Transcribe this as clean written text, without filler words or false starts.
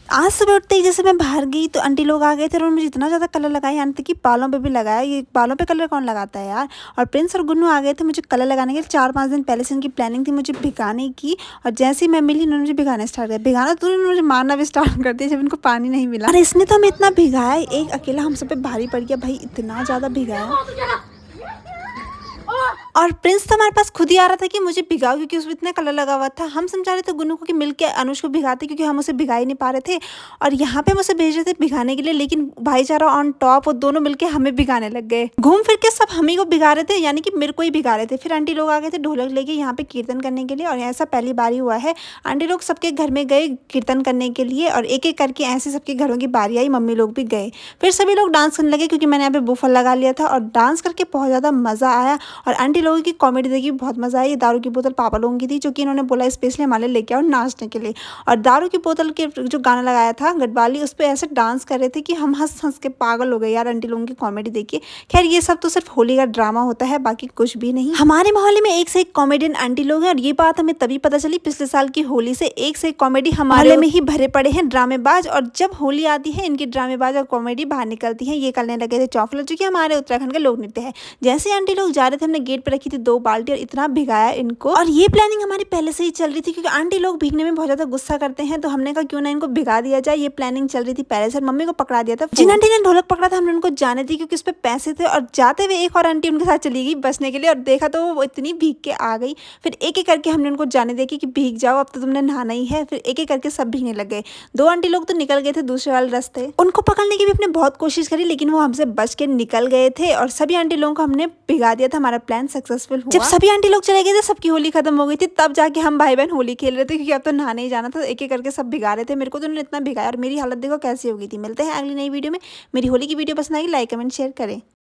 आज सुबह उठते ही जैसे मैं बाहर गई तो आंटी लोग आ गए थे और उन्होंने मुझे इतना ज़्यादा कलर लगाया, यहाँ तक कि बालों पे भी लगाया। ये बालों पे कलर कौन लगाता है यार। और प्रिंस और गुन्नू आ गए थे मुझे कलर लगाने के लिए। 4-5 दिन पहले से इनकी प्लानिंग थी मुझे भिगाने की, और जैसे ही मैं मिली इन्होंने मुझे भिगाना स्टार्ट किया। भिगाना तो इन्होंने मुझे मारना भी स्टार्ट कर दिया जब इनको पानी नहीं मिला। और इसने तो हमें इतना भिगाया, एक अकेला हम सब पे भारी पड़ गया भाई, इतना ज़्यादा भिगाया। और प्रिंस तो हमारे पास खुद ही आ रहा था कि मुझे भिगाओ, क्योंकि उसमें इतना कलर लगा हुआ था। हम समझा रहे थे गुन्नू को कि मिलके अनुज को भिगाते, क्योंकि हम उसे भिगा ही नहीं पा रहे थे। और यहाँ पे हम उसे भेज रहे थे भिगाने के लिए, लेकिन भाईचारा ऑन टॉप, और दोनों मिलके हमें भिगाने लग गए। घूम फिर के सब हम ही को भिगा रहे थे, यानी कि मेरे को ही भिगा रहे थे। फिर आंटी लोग आ गए थे ढोलक लेके यहाँ पे कीर्तन करने के लिए, और ऐसा पहली बार ही हुआ है। आंटी लोग सबके घर में गए कीर्तन करने के लिए, और एक एक करके ऐसे सबके घरों की बारी आई, मम्मी लोग भी गए। फिर सभी लोग डांस करने लगे, क्योंकि मैंने यहाँ पे बूफर लगा लिया था, और डांस करके बहुत ज़्यादा मज़ा आया। और आंटी लोगों की कॉमेडी देखी, बहुत मज़ा आई। दारू की बोतल पापा लोगों की थी, जो कि इन्होंने बोला स्पेशली हमारे लेके आओ नाचने के लिए। और दारू की बोतल के जो गाना लगाया था गढ़वाली, उस पर ऐसे डांस कर रहे थे कि हम हंस हंस के पागल हो गए यार आंटी लोगों की कॉमेडी देखिए। खैर ये सब तो सिर्फ होली का ड्रामा होता है, बाकी कुछ भी नहीं। हमारे मोहल्ले में एक से एक कॉमेडियन आंटी लोग हैं, और ये बात हमें तभी पता चली पिछले साल की होली से। एक से एक कॉमेडी हमारे में ही भरे पड़े हैं ड्रामेबाज, और जब होली आती है इनकी ड्रामेबाज और कॉमेडी बाहर निकलती है। ये करने लगे थे चौफला, जो कि हमारे उत्तराखंड का लोक नृत्य है। जैसे आंटी लोग जा रहे थे, हमने गेट पे रखी थी 2 बाल्टी, और इतना भिगाया इनको। और ये प्लानिंग हमारी पहले से ही चल रही थी, क्योंकि आंटी लोग भीगने में बहुत ज्यादा गुस्सा करते हैं, तो हमने कहा क्यों ना इनको भिगा दिया जाए। ये प्लानिंग चल रही थी पहले से। मम्मी को पकड़ा दिया था, जिन आंटी ने ढोलक पकड़ा था हमने उनको जाने दी, क्योंकि उस पर पैसे थे। और जाते हुए एक और आंटी उनके साथ चली गई बचने के लिए, और देखा तो वो इतनी भीग के आ गई। फिर एक एक करके हमने उनको जाने दिया कि भीग जाओ, अब तो तुमने नहाना ही है। फिर एक एक करके सब भीगने लग गए। 2 आंटी लोग तो निकल गए थे दूसरे वाले रास्ते, उनको पकड़ने की भी हमने बहुत कोशिश करी, लेकिन वो हमसे बच के निकल गए थे। और सभी आंटी लोगों को हमने भिगा दिया था, हमारा प्लान सक्सेसफुल हुआ। जब सभी आंटी लोग चले गए थे, सबकी होली खत्म हो गई थी, तब जाके हम भाई बहन होली खेल रहे थे, क्योंकि अब तो नहाने ही जाना था। एक एक करके सब भिगा रहे थे। मेरे को तो उन्होंने इतना भिगाया, और मेरी हालत देखो कैसी हो गई थी। मिलते हैं अगली नई वीडियो में। मेरी होली की वीडियो पसंद आएगी, लाइक कमेंट शेयर करें।